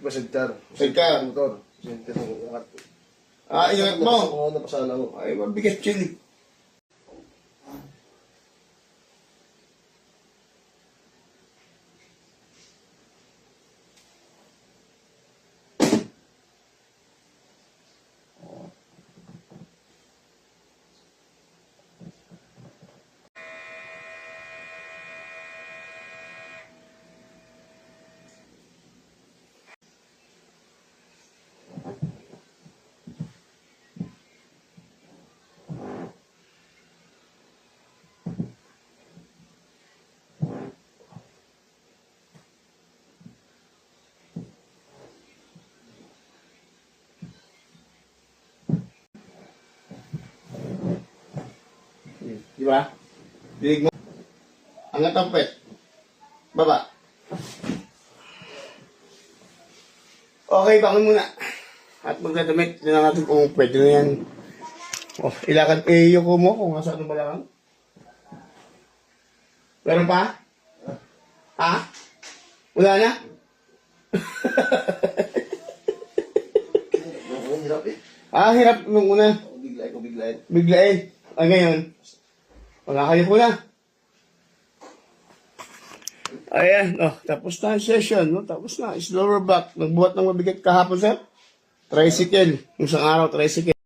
Basigtar. Sidecar. Motor. Sinti ng ukat. Ingat mo. Oo, napasala ko. Ay, mabigat yun eh. Di ba? Dinig mo. Angat ang pet. Baba. Okay, bangon muna. At magdadamit. Tignan natin kung pwede na yan. Oh, ilakad yuko mo kung nasa ano ba lang. Meron pa? Ha? Wala na? Hirap eh. Hirap nung una. Biglain ko, biglain. Biglain. Ngayon. Wala kayo po na. Ayan, tapos na ang session, no? Tapos na, is lower back. Nagbuhat ng mabigat kahapon, sir. Tricycle. Yung isang araw, tricycle.